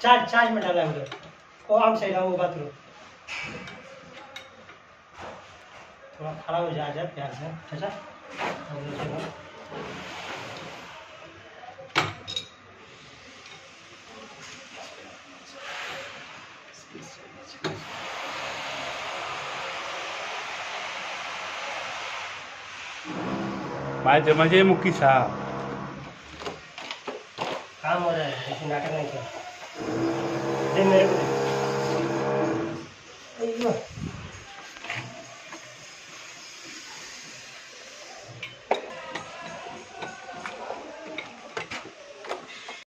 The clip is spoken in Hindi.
चार्ज चार्ज में डाला है उधर। वो आम सही रहा, वो बात करो। थोड़ा खड़ा हो जा प्यार से चाचा। माझे मजे मुक्की साहब काम हो रहा है, ऐसे नाटक नहीं कर। दे मेरे को दे।